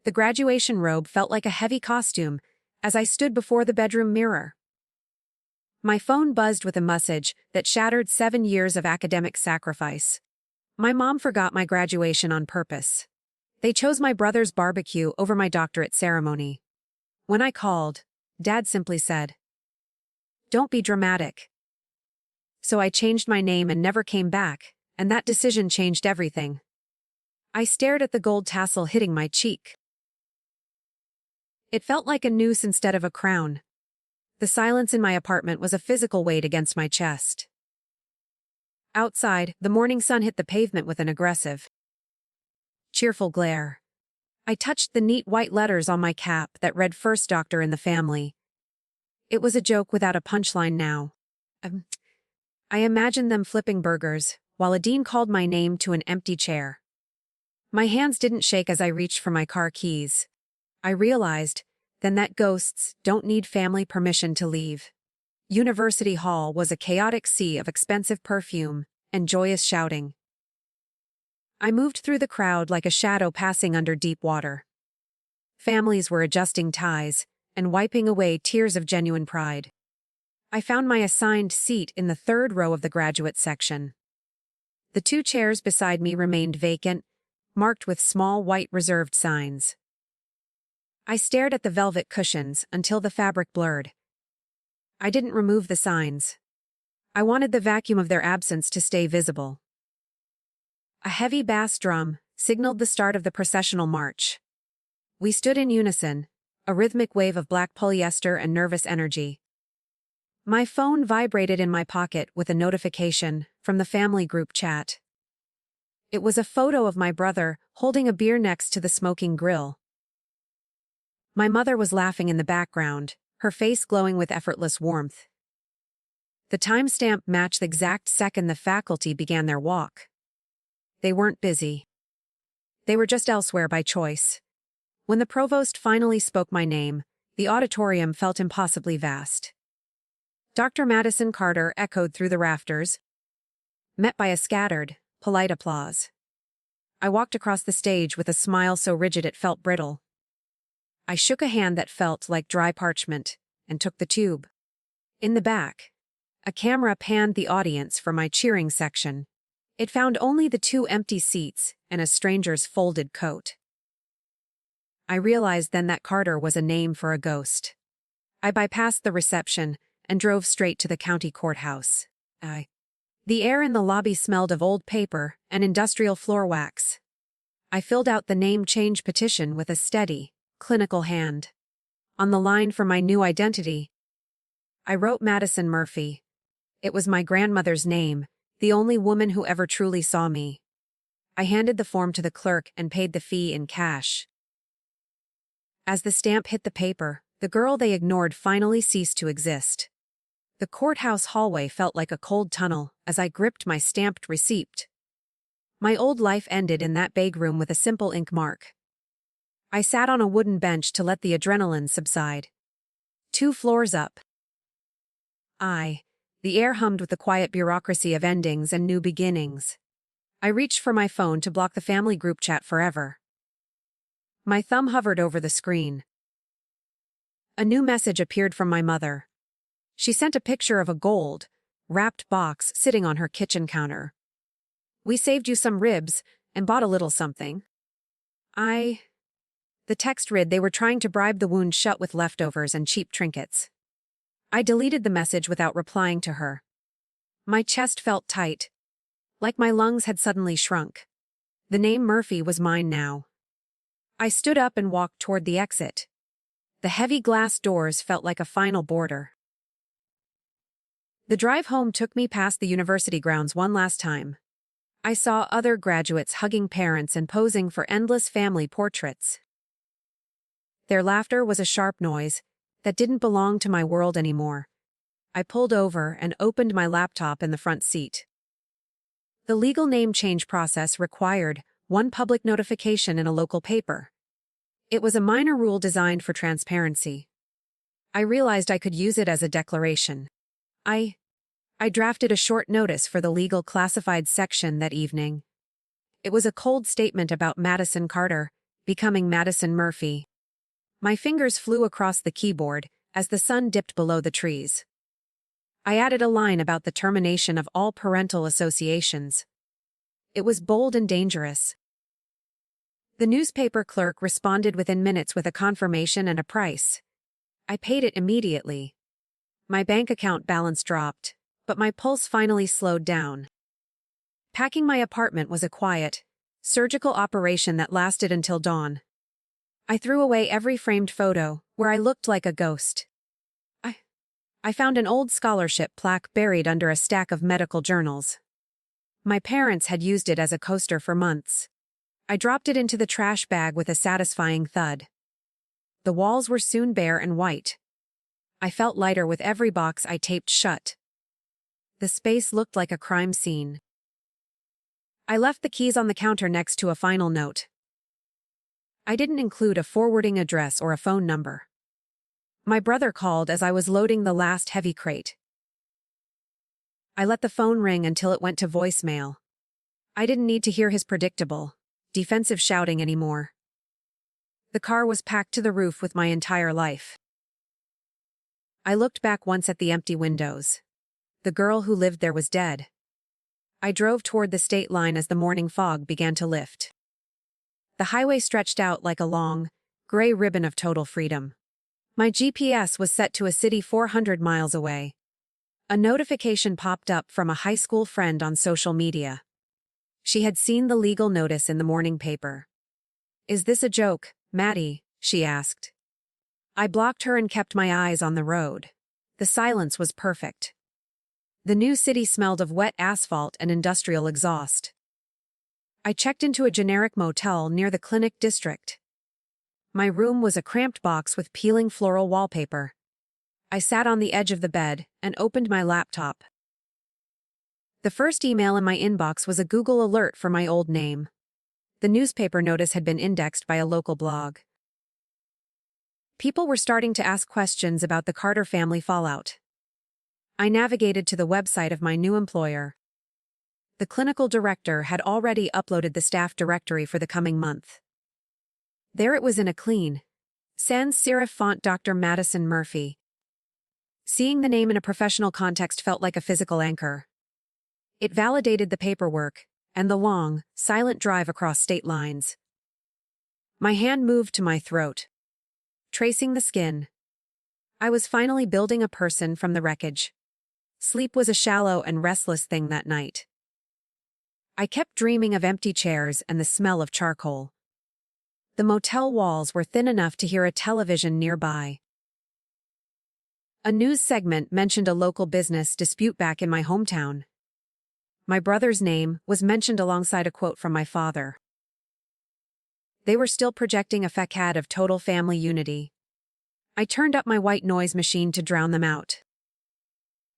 The graduation robe felt like a heavy costume as I stood before the bedroom mirror. My phone buzzed with a message that shattered 7 years of academic sacrifice. My mom forgot my graduation on purpose. They chose my brother's barbecue over my doctorate ceremony. When I called, Dad simply said, "Don't be dramatic." So I changed my name and never came back, and that decision changed everything. I stared at the gold tassel hitting my cheek. It felt like a noose instead of a crown. The silence in my apartment was a physical weight against my chest. Outside, the morning sun hit the pavement with an aggressive, cheerful glare. I touched the neat white letters on my cap that read "First Doctor in the Family." It was a joke without a punchline now. I imagined them flipping burgers, while a dean called my name to an empty chair. My hands didn't shake as I reached for my car keys. I realized then that ghosts don't need family permission to leave. University Hall was a chaotic sea of expensive perfume and joyous shouting. I moved through the crowd like a shadow passing under deep water. Families were adjusting ties and wiping away tears of genuine pride. I found my assigned seat in the third row of the graduate section. The 2 chairs beside me remained vacant, marked with small white reserved signs. I stared at the velvet cushions until the fabric blurred. I didn't remove the signs. I wanted the vacuum of their absence to stay visible. A heavy bass drum signaled the start of the processional march. We stood in unison, a rhythmic wave of black polyester and nervous energy. My phone vibrated in my pocket with a notification from the family group chat. It was a photo of my brother holding a beer next to the smoking grill. My mother was laughing in the background, her face glowing with effortless warmth. The timestamp matched the exact second the faculty began their walk. They weren't busy. They were just elsewhere by choice. When the provost finally spoke my name, the auditorium felt impossibly vast. Dr. Madison Carter echoed through the rafters, met by a scattered, polite applause. I walked across the stage with a smile so rigid it felt brittle. I shook a hand that felt like dry parchment and took the tube. In the back, a camera panned the audience for my cheering section. It found only the 2 empty seats and a stranger's folded coat. I realized then that Carter was a name for a ghost. I bypassed the reception and drove straight to the county courthouse. The air in the lobby smelled of old paper and industrial floor wax. I filled out the name change petition with a steady, clinical hand. On the line for my new identity, I wrote Madison Murphy. It was my grandmother's name, the only woman who ever truly saw me. I handed the form to the clerk and paid the fee in cash. As the stamp hit the paper, the girl they ignored finally ceased to exist. The courthouse hallway felt like a cold tunnel as I gripped my stamped receipt. My old life ended in that big room with a simple ink mark. I sat on a wooden bench to let the adrenaline subside. 2 floors up. The air hummed with the quiet bureaucracy of endings and new beginnings. I reached for my phone to block the family group chat forever. My thumb hovered over the screen. A new message appeared from my mother. She sent a picture of a gold, wrapped box sitting on her kitchen counter. "We saved you some ribs and bought a little something." The text read they were trying to bribe the wound shut with leftovers and cheap trinkets. I deleted the message without replying to her. My chest felt tight, like my lungs had suddenly shrunk. The name Murphy was mine now. I stood up and walked toward the exit. The heavy glass doors felt like a final border. The drive home took me past the university grounds one last time. I saw other graduates hugging parents and posing for endless family portraits. Their laughter was a sharp noise that didn't belong to my world anymore. I pulled over and opened my laptop in the front seat. The legal name change process required 1 public notification in a local paper. It was a minor rule designed for transparency. I realized I could use it as a declaration. I drafted a short notice for the legal classified section that evening. It was a cold statement about Madison Carter, becoming Madison Murphy. My fingers flew across the keyboard as the sun dipped below the trees. I added a line about the termination of all parental associations. It was bold and dangerous. The newspaper clerk responded within minutes with a confirmation and a price. I paid it immediately. My bank account balance dropped, but my pulse finally slowed down. Packing my apartment was a quiet, surgical operation that lasted until dawn. I threw away every framed photo, where I looked like a ghost. I found an old scholarship plaque buried under a stack of medical journals. My parents had used it as a coaster for months. I dropped it into the trash bag with a satisfying thud. The walls were soon bare and white. I felt lighter with every box I taped shut. The space looked like a crime scene. I left the keys on the counter next to a final note. I didn't include a forwarding address or a phone number. My brother called as I was loading the last heavy crate. I let the phone ring until it went to voicemail. I didn't need to hear his predictable, defensive shouting anymore. The car was packed to the roof with my entire life. I looked back once at the empty windows. The girl who lived there was dead. I drove toward the state line as the morning fog began to lift. The highway stretched out like a long, gray ribbon of total freedom. My GPS was set to a city 400 miles away. A notification popped up from a high school friend on social media. She had seen the legal notice in the morning paper. "Is this a joke, Maddie?" she asked. I blocked her and kept my eyes on the road. The silence was perfect. The new city smelled of wet asphalt and industrial exhaust. I checked into a generic motel near the Clinic District. My room was a cramped box with peeling floral wallpaper. I sat on the edge of the bed and opened my laptop. The first email in my inbox was a Google alert for my old name. The newspaper notice had been indexed by a local blog. People were starting to ask questions about the Carter family fallout. I navigated to the website of my new employer. The clinical director had already uploaded the staff directory for the coming month. There it was in a clean, sans serif font, Dr. Madison Murphy. Seeing the name in a professional context felt like a physical anchor. It validated the paperwork and the long, silent drive across state lines. My hand moved to my throat, tracing the skin. I was finally building a person from the wreckage. Sleep was a shallow and restless thing that night. I kept dreaming of empty chairs and the smell of charcoal. The motel walls were thin enough to hear a television nearby. A news segment mentioned a local business dispute back in my hometown. My brother's name was mentioned alongside a quote from my father. They were still projecting a facade of total family unity. I turned up my white noise machine to drown them out.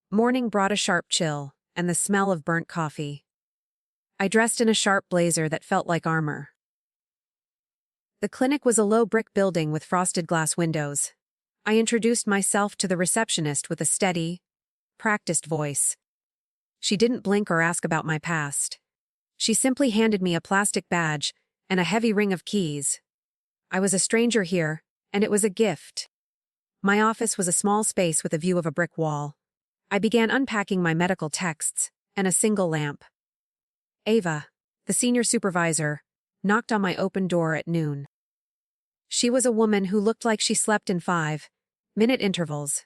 Morning brought a sharp chill and the smell of burnt coffee. I dressed in a sharp blazer that felt like armor. The clinic was a low brick building with frosted glass windows. I introduced myself to the receptionist with a steady, practiced voice. She didn't blink or ask about my past. She simply handed me a plastic badge and a heavy ring of keys. I was a stranger here, and it was a gift. My office was a small space with a view of a brick wall. I began unpacking my medical texts and a single lamp. Ava, the senior supervisor, knocked on my open door at noon. She was a woman who looked like she slept in 5-minute intervals.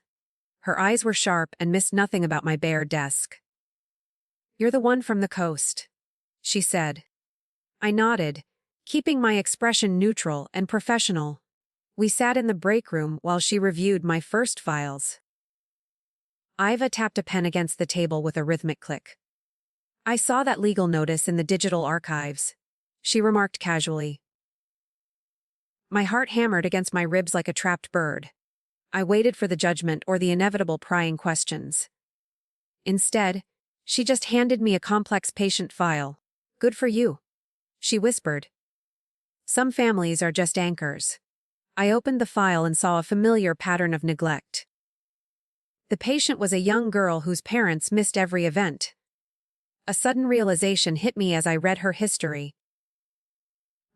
Her eyes were sharp and missed nothing about my bare desk. "You're the one from the coast," she said. I nodded, keeping my expression neutral and professional. We sat in the break room while she reviewed my first files. Iva tapped a pen against the table with a rhythmic click. "I saw that legal notice in the digital archives," she remarked casually. My heart hammered against my ribs like a trapped bird. I waited for the judgment or the inevitable prying questions. Instead, she just handed me a complex patient file. "Good for you," she whispered. "Some families are just anchors." I opened the file and saw a familiar pattern of neglect. The patient was a young girl whose parents missed every event. A sudden realization hit me as I read her history.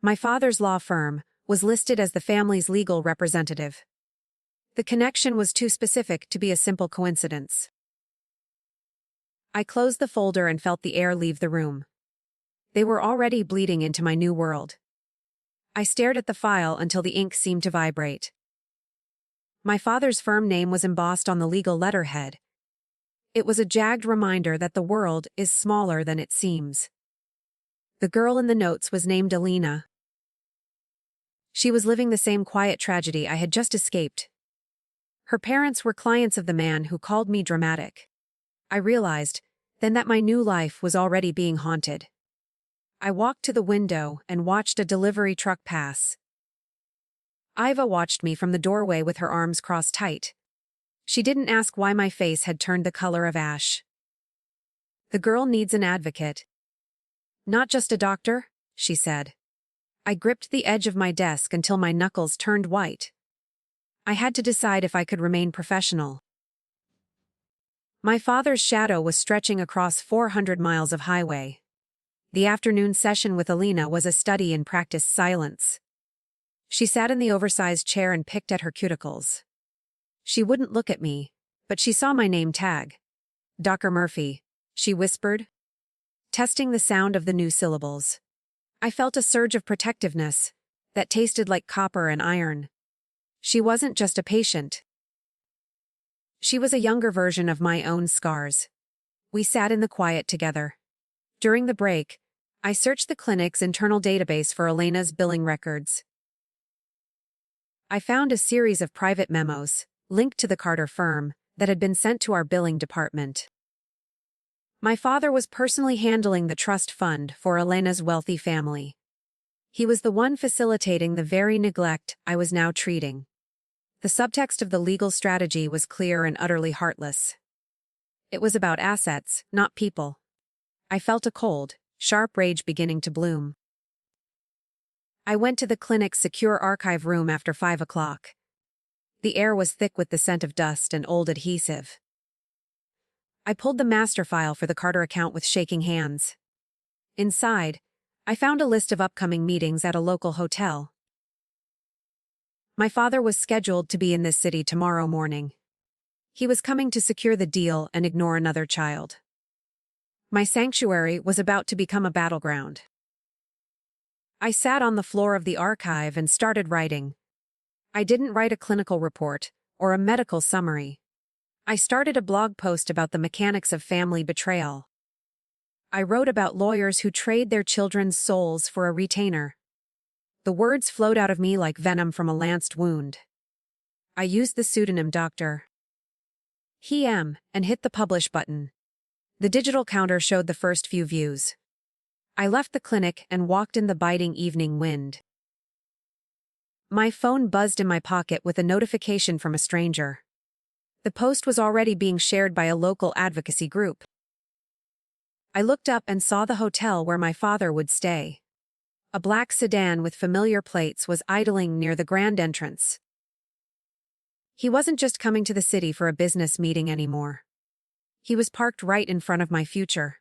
My father's law firm, was listed as the family's legal representative. The connection was too specific to be a simple coincidence. I closed the folder and felt the air leave the room. They were already bleeding into my new world. I stared at the file until the ink seemed to vibrate. My father's firm name was embossed on the legal letterhead. It was a jagged reminder that the world is smaller than it seems. The girl in the notes was named Alina. She was living the same quiet tragedy I had just escaped. Her parents were clients of the man who called me dramatic. I realized then that my new life was already being haunted. I walked to the window and watched a delivery truck pass. Iva watched me from the doorway with her arms crossed tight. She didn't ask why my face had turned the color of ash. "The girl needs an advocate. Not just a doctor," she said. I gripped the edge of my desk until my knuckles turned white. I had to decide if I could remain professional. My father's shadow was stretching across 400 miles of highway. The afternoon session with Alina was a study in practiced silence. She sat in the oversized chair and picked at her cuticles. She wouldn't look at me, but she saw my name tag. "Dr. Murphy," she whispered, testing the sound of the new syllables. I felt a surge of protectiveness that tasted like copper and iron. She wasn't just a patient. She was a younger version of my own scars. We sat in the quiet together. During the break, I searched the clinic's internal database for Elena's billing records. I found a series of private memos, linked to the Carter firm, that had been sent to our billing department. My father was personally handling the trust fund for Elena's wealthy family. He was the one facilitating the very neglect I was now treating. The subtext of the legal strategy was clear and utterly heartless. It was about assets, not people. I felt a cold, sharp rage beginning to bloom. I went to the clinic's secure archive room after 5 o'clock. The air was thick with the scent of dust and old adhesive. I pulled the master file for the Carter account with shaking hands. Inside, I found a list of upcoming meetings at a local hotel. My father was scheduled to be in this city tomorrow morning. He was coming to secure the deal and ignore another child. My sanctuary was about to become a battleground. I sat on the floor of the archive and started writing. I didn't write a clinical report or a medical summary. I started a blog post about the mechanics of family betrayal. I wrote about lawyers who trade their children's souls for a retainer. The words flowed out of me like venom from a lanced wound. I used the pseudonym Dr. He-M and hit the publish button. The digital counter showed the first few views. I left the clinic and walked in the biting evening wind. My phone buzzed in my pocket with a notification from a stranger. The post was already being shared by a local advocacy group. I looked up and saw the hotel where my father would stay. A black sedan with familiar plates was idling near the grand entrance. He wasn't just coming to the city for a business meeting anymore. He was parked right in front of my future.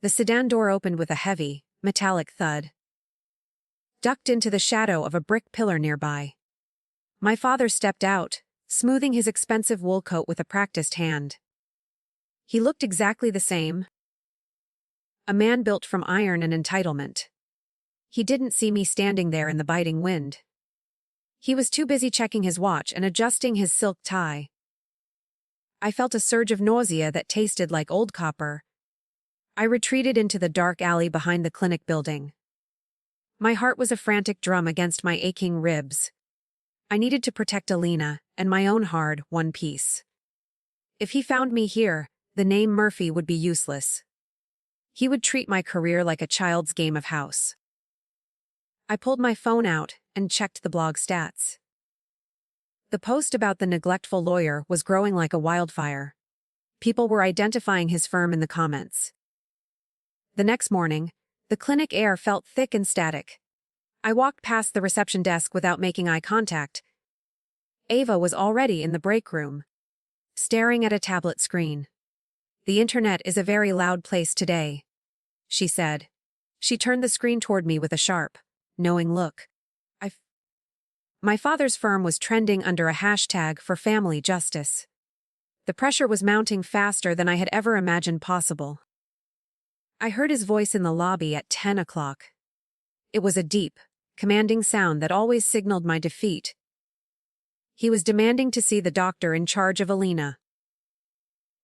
The sedan door opened with a heavy, metallic thud. Ducked into the shadow of a brick pillar nearby. My father stepped out, smoothing his expensive wool coat with a practiced hand. He looked exactly the same. A man built from iron and entitlement. He didn't see me standing there in the biting wind. He was too busy checking his watch and adjusting his silk tie. I felt a surge of nausea that tasted like old copper. I retreated into the dark alley behind the clinic building. My heart was a frantic drum against my aching ribs. I needed to protect Alina and my own hard-won peace. If he found me here, the name Murphy would be useless. He would treat my career like a child's game of house. I pulled my phone out and checked the blog stats. The post about the neglectful lawyer was growing like a wildfire. People were identifying his firm in the comments. The next morning, the clinic air felt thick and static. I walked past the reception desk without making eye contact. Ava was already in the break room, staring at a tablet screen. "The internet is a very loud place today," she said. She turned the screen toward me with a sharp, knowing look. My father's firm was trending under a hashtag for family justice. The pressure was mounting faster than I had ever imagined possible. I heard his voice in the lobby at 10 o'clock. It was a deep, commanding sound that always signaled my defeat. He was demanding to see the doctor in charge of Alina.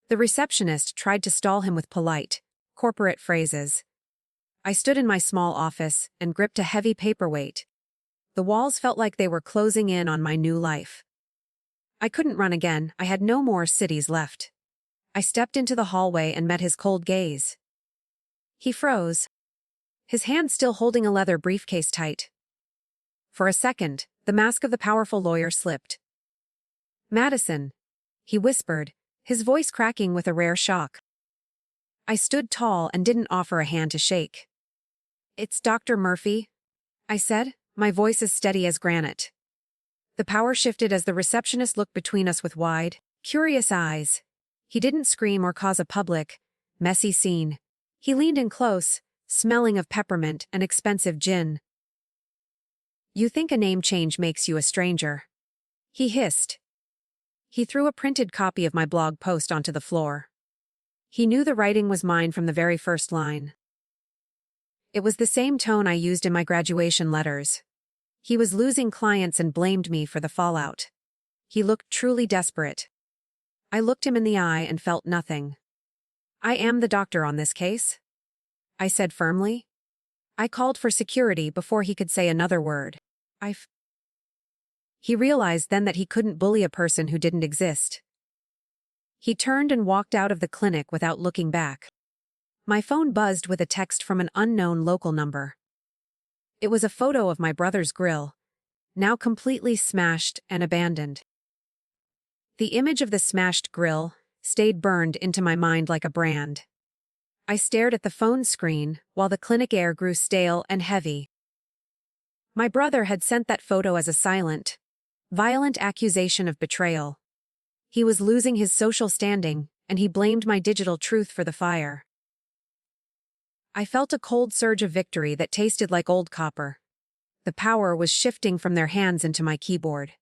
The receptionist tried to stall him with polite, corporate phrases. I stood in my small office and gripped a heavy paperweight. The walls felt like they were closing in on my new life. I couldn't run again, I had no more cities left. I stepped into the hallway and met his cold gaze. He froze, his hand still holding a leather briefcase tight. For a second, the mask of the powerful lawyer slipped. "Madison," he whispered, his voice cracking with a rare shock. I stood tall and didn't offer a hand to shake. "It's Dr. Murphy," I said, my voice as steady as granite. The power shifted as the receptionist looked between us with wide, curious eyes. He didn't scream or cause a public, messy scene. He leaned in close, smelling of peppermint and expensive gin. "You think a name change makes you a stranger?" he hissed. He threw a printed copy of my blog post onto the floor. He knew the writing was mine from the very first line. It was the same tone I used in my graduation letters. He was losing clients and blamed me for the fallout. He looked truly desperate. I looked him in the eye and felt nothing. "I am the doctor on this case," I said firmly. I called for security before he could say another word. He realized then that he couldn't bully a person who didn't exist. He turned and walked out of the clinic without looking back. My phone buzzed with a text from an unknown local number. It was a photo of my brother's grill, now completely smashed and abandoned. The image of the smashed grill stayed burned into my mind like a brand. I stared at the phone screen while the clinic air grew stale and heavy. My brother had sent that photo as a silent, violent accusation of betrayal. He was losing his social standing, and he blamed my digital truth for the fire. I felt a cold surge of victory that tasted like old copper. The power was shifting from their hands into my keyboard.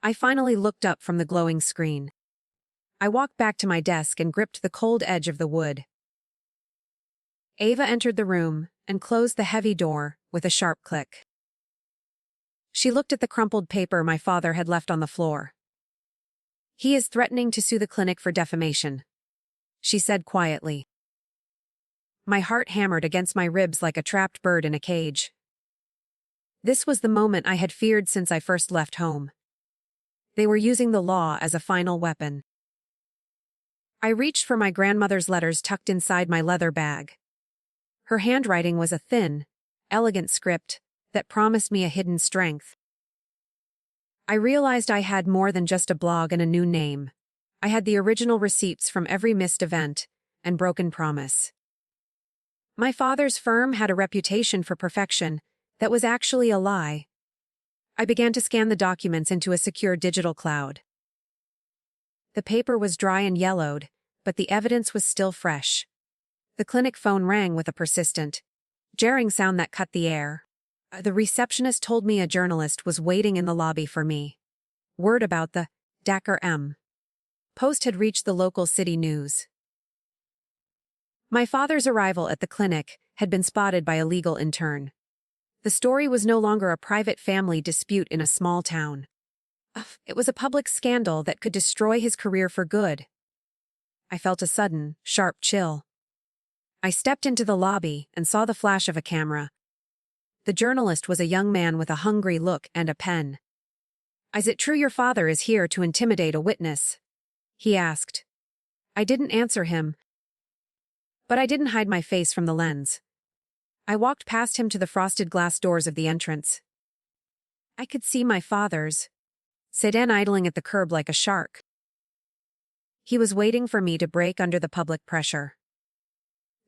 I finally looked up from the glowing screen. I walked back to my desk and gripped the cold edge of the wood. Ava entered the room and closed the heavy door with a sharp click. She looked at the crumpled paper my father had left on the floor. "He is threatening to sue the clinic for defamation," she said quietly. My heart hammered against my ribs like a trapped bird in a cage. This was the moment I had feared since I first left home. They were using the law as a final weapon. I reached for my grandmother's letters tucked inside my leather bag. Her handwriting was a thin, elegant script that promised me a hidden strength. I realized I had more than just a blog and a new name. I had the original receipts from every missed event and broken promise. My father's firm had a reputation for perfection that was actually a lie. I began to scan the documents into a secure digital cloud. The paper was dry and yellowed, but the evidence was still fresh. The clinic phone rang with a persistent, jarring sound that cut the air. The receptionist told me a journalist was waiting in the lobby for me. Word about the Dakar M. Post had reached the local city news. My father's arrival at the clinic had been spotted by a legal intern. The story was no longer a private family dispute in a small town. It was a public scandal that could destroy his career for good. I felt a sudden, sharp chill. I stepped into the lobby and saw the flash of a camera. The journalist was a young man with a hungry look and a pen. "Is it true your father is here to intimidate a witness?" he asked. I didn't answer him, but I didn't hide my face from the lens. I walked past him to the frosted glass doors of the entrance. I could see my father's sedan idling at the curb like a shark. He was waiting for me to break under the public pressure.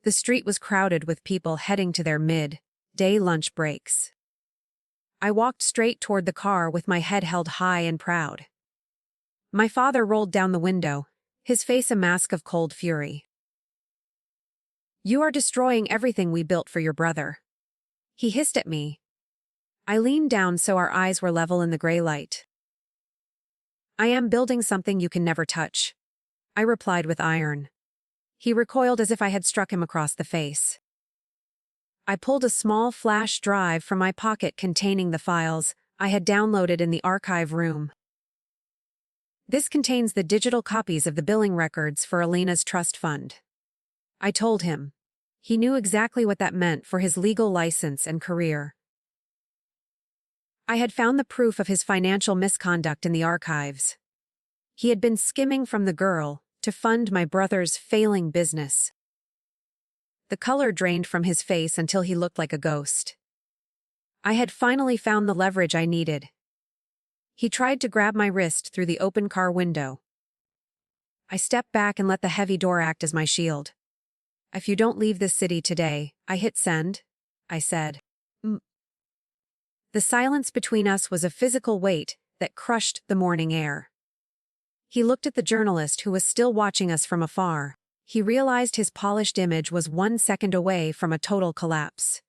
The street was crowded with people heading to their mid-day lunch breaks. I walked straight toward the car with my head held high and proud. My father rolled down the window, his face a mask of cold fury. "You are destroying everything we built for your brother," he hissed at me. I leaned down so our eyes were level in the gray light. I am building something you can never touch, I replied with iron. He recoiled as if I had struck him across the face. I pulled a small flash drive from my pocket containing the files I had downloaded in the archive room. This contains the digital copies of the billing records for Alina's trust fund. I told him. He knew exactly what that meant for his legal license and career. I had found the proof of his financial misconduct in the archives. He had been skimming from the girl to fund my brother's failing business. The color drained from his face until he looked like a ghost. I had finally found the leverage I needed. He tried to grab my wrist through the open car window. I stepped back and let the heavy door act as my shield. If you don't leave this city today, I hit send, I said. The silence between us was a physical weight that crushed the morning air. He looked at the journalist who was still watching us from afar. He realized his polished image was 1 second away from a total collapse.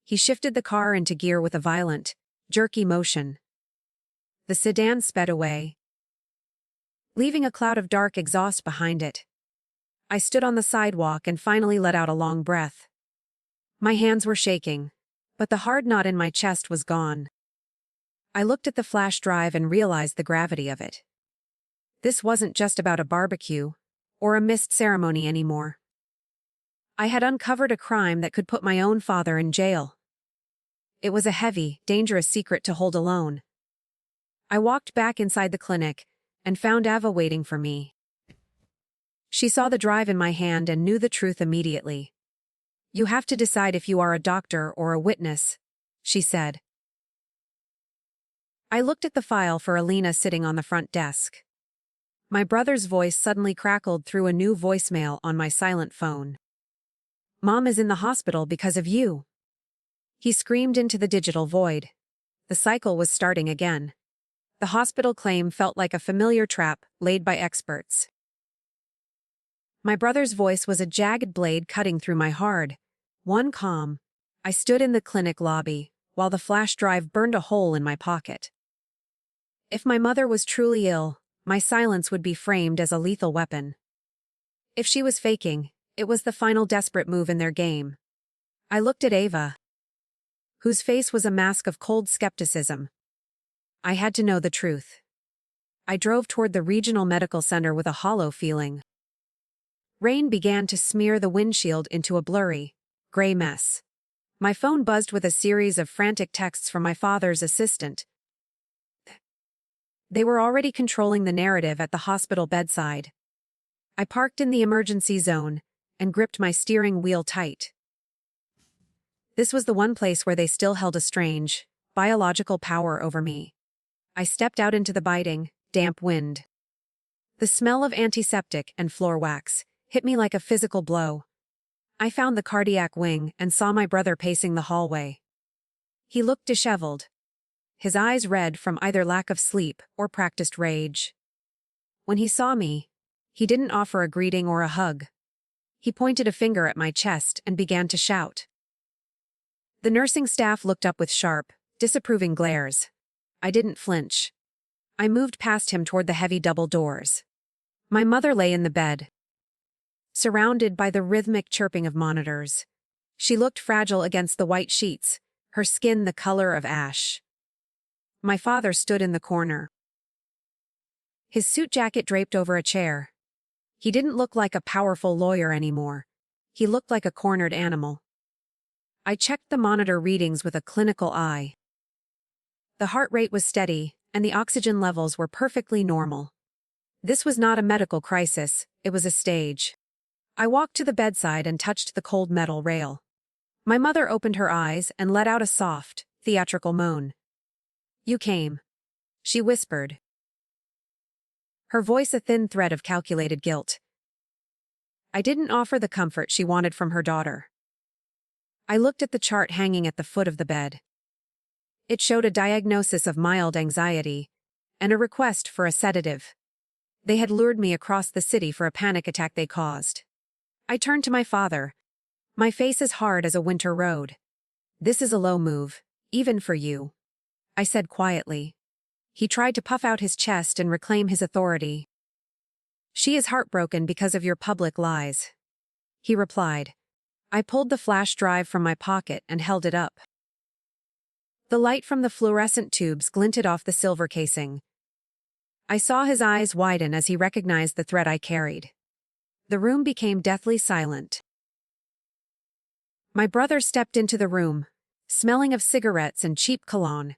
He shifted the car into gear with a violent, jerky motion. The sedan sped away, leaving a cloud of dark exhaust behind it. I stood on the sidewalk and finally let out a long breath. My hands were shaking, but the hard knot in my chest was gone. I looked at the flash drive and realized the gravity of it. This wasn't just about a barbecue or a missed ceremony anymore. I had uncovered a crime that could put my own father in jail. It was a heavy, dangerous secret to hold alone. I walked back inside the clinic and found Ava waiting for me. She saw the drive in my hand and knew the truth immediately. You have to decide if you are a doctor or a witness, she said. I looked at the file for Alina sitting on the front desk. My brother's voice suddenly crackled through a new voicemail on my silent phone. Mom is in the hospital because of you. He screamed into the digital void. The cycle was starting again. The hospital claim felt like a familiar trap laid by experts. My brother's voice was a jagged blade cutting through my heart. One calm. I stood in the clinic lobby, while the flash drive burned a hole in my pocket. If my mother was truly ill, my silence would be framed as a lethal weapon. If she was faking, it was the final desperate move in their game. I looked at Ava, whose face was a mask of cold skepticism. I had to know the truth. I drove toward the regional medical center with a hollow feeling. Rain began to smear the windshield into a blurry, gray mess. My phone buzzed with a series of frantic texts from my father's assistant. They were already controlling the narrative at the hospital bedside. I parked in the emergency zone and gripped my steering wheel tight. This was the one place where they still held a strange, biological power over me. I stepped out into the biting, damp wind. The smell of antiseptic and floor wax hit me like a physical blow. I found the cardiac wing and saw my brother pacing the hallway. He looked disheveled, his eyes red from either lack of sleep or practiced rage. When he saw me, he didn't offer a greeting or a hug. He pointed a finger at my chest and began to shout. The nursing staff looked up with sharp, disapproving glares. I didn't flinch. I moved past him toward the heavy double doors. My mother lay in the bed, surrounded by the rhythmic chirping of monitors. She looked fragile against the white sheets, her skin the color of ash. My father stood in the corner, his suit jacket draped over a chair. He didn't look like a powerful lawyer anymore. He looked like a cornered animal. I checked the monitor readings with a clinical eye. The heart rate was steady, and the oxygen levels were perfectly normal. This was not a medical crisis, it was a stage. I walked to the bedside and touched the cold metal rail. My mother opened her eyes and let out a soft, theatrical moan. You came, she whispered, her voice a thin thread of calculated guilt. I didn't offer the comfort she wanted from her daughter. I looked at the chart hanging at the foot of the bed. It showed a diagnosis of mild anxiety and a request for a sedative. They had lured me across the city for a panic attack they caused. I turned to my father, my face as hard as a winter road. This is a low move, even for you. I said quietly. He tried to puff out his chest and reclaim his authority. She is heartbroken because of your public lies, he replied. I pulled the flash drive from my pocket and held it up. The light from the fluorescent tubes glinted off the silver casing. I saw his eyes widen as he recognized the threat I carried. The room became deathly silent. My brother stepped into the room, smelling of cigarettes and cheap cologne.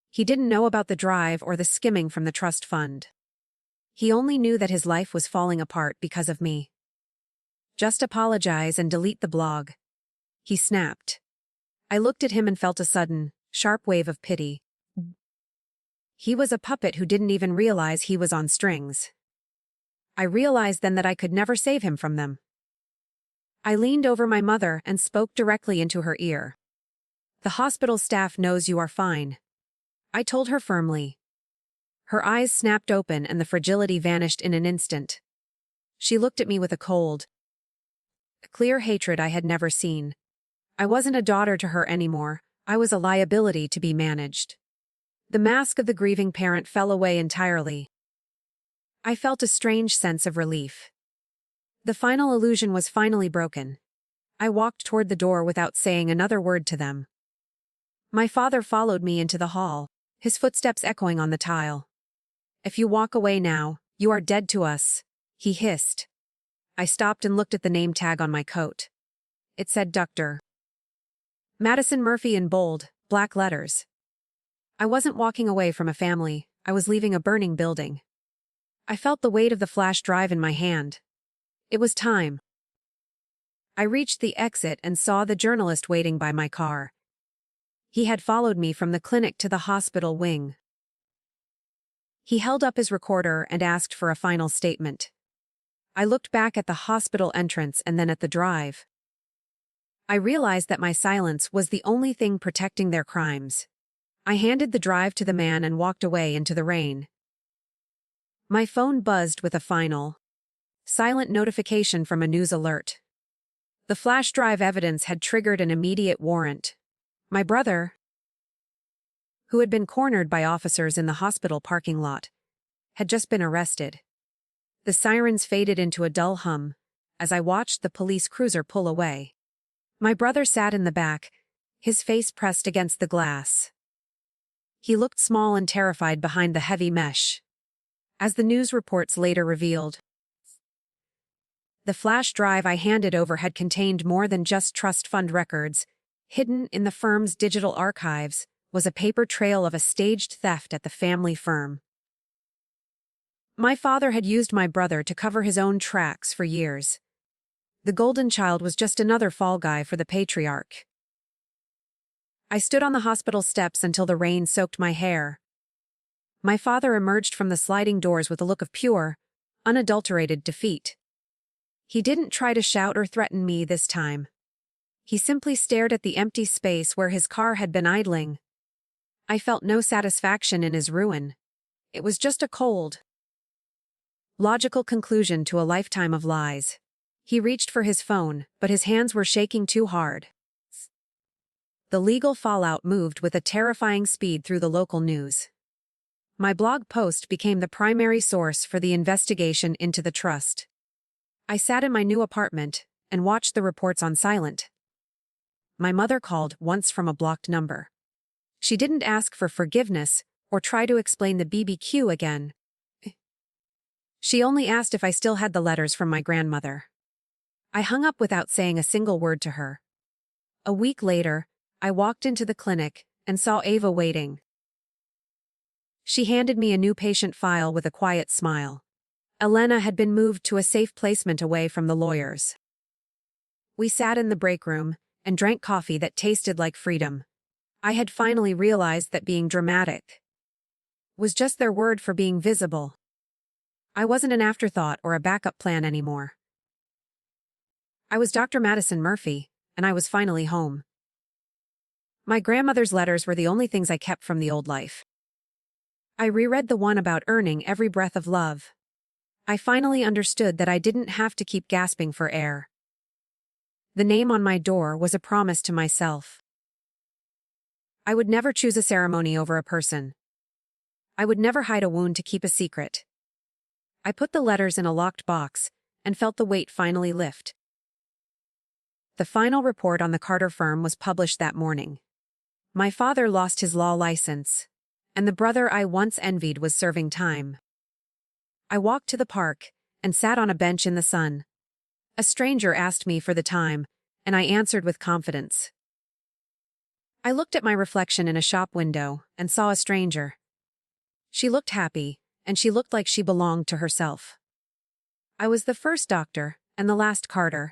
He didn't know about the drive or the skimming from the trust fund. He only knew that his life was falling apart because of me. Just apologize and delete the blog, he snapped. I looked at him and felt a sudden, sharp wave of pity. He was a puppet who didn't even realize he was on strings. I realized then that I could never save him from them. I leaned over my mother and spoke directly into her ear. The hospital staff knows you are fine, I told her firmly. Her eyes snapped open and the fragility vanished in an instant. She looked at me with a cold, clear hatred I had never seen. I wasn't a daughter to her anymore, I was a liability to be managed. The mask of the grieving parent fell away entirely. I felt a strange sense of relief. The final illusion was finally broken. I walked toward the door without saying another word to them. My father followed me into the hall, his footsteps echoing on the tile. If you walk away now, you are dead to us, he hissed. I stopped and looked at the name tag on my coat. It said Dr. Madison Murphy in bold, black letters. I wasn't walking away from a family, I was leaving a burning building. I felt the weight of the flash drive in my hand. It was time. I reached the exit and saw the journalist waiting by my car. He had followed me from the clinic to the hospital wing. He held up his recorder and asked for a final statement. I looked back at the hospital entrance and then at the drive. I realized that my silence was the only thing protecting their crimes. I handed the drive to the man and walked away into the rain. My phone buzzed with a final, silent notification from a news alert. The flash drive evidence had triggered an immediate warrant. My brother, who had been cornered by officers in the hospital parking lot, had just been arrested. The sirens faded into a dull hum as I watched the police cruiser pull away. My brother sat in the back, his face pressed against the glass. He looked small and terrified behind the heavy mesh. As the news reports later revealed, the flash drive I handed over had contained more than just trust fund records. Hidden in the firm's digital archives was a paper trail of a staged theft at the family firm. My father had used my brother to cover his own tracks for years. The golden child was just another fall guy for the patriarch. I stood on the hospital steps until the rain soaked my hair. My father emerged from the sliding doors with a look of pure, unadulterated defeat. He didn't try to shout or threaten me this time. He simply stared at the empty space where his car had been idling. I felt no satisfaction in his ruin. It was just a cold, logical conclusion to a lifetime of lies. He reached for his phone, but his hands were shaking too hard. The legal fallout moved with a terrifying speed through the local news. My blog post became the primary source for the investigation into the trust. I sat in my new apartment and watched the reports on silent. My mother called once from a blocked number. She didn't ask for forgiveness or try to explain the BBQ again. She only asked if I still had the letters from my grandmother. I hung up without saying a single word to her. A week later, I walked into the clinic and saw Ava waiting. She handed me a new patient file with a quiet smile. Elena had been moved to a safe placement away from the lawyers. We sat in the break room and drank coffee that tasted like freedom. I had finally realized that being dramatic was just their word for being visible. I wasn't an afterthought or a backup plan anymore. I was Dr. Madison Murphy, and I was finally home. My grandmother's letters were the only things I kept from the old life. I reread the one about earning every breath of love. I finally understood that I didn't have to keep gasping for air. The name on my door was a promise to myself. I would never choose a ceremony over a person. I would never hide a wound to keep a secret. I put the letters in a locked box and felt the weight finally lift. The final report on the Carter firm was published that morning. My father lost his law license, and the brother I once envied was serving time. I walked to the park and sat on a bench in the sun. A stranger asked me for the time, and I answered with confidence. I looked at my reflection in a shop window and saw a stranger. She looked happy, and she looked like she belonged to herself. I was the first doctor and the last Carter.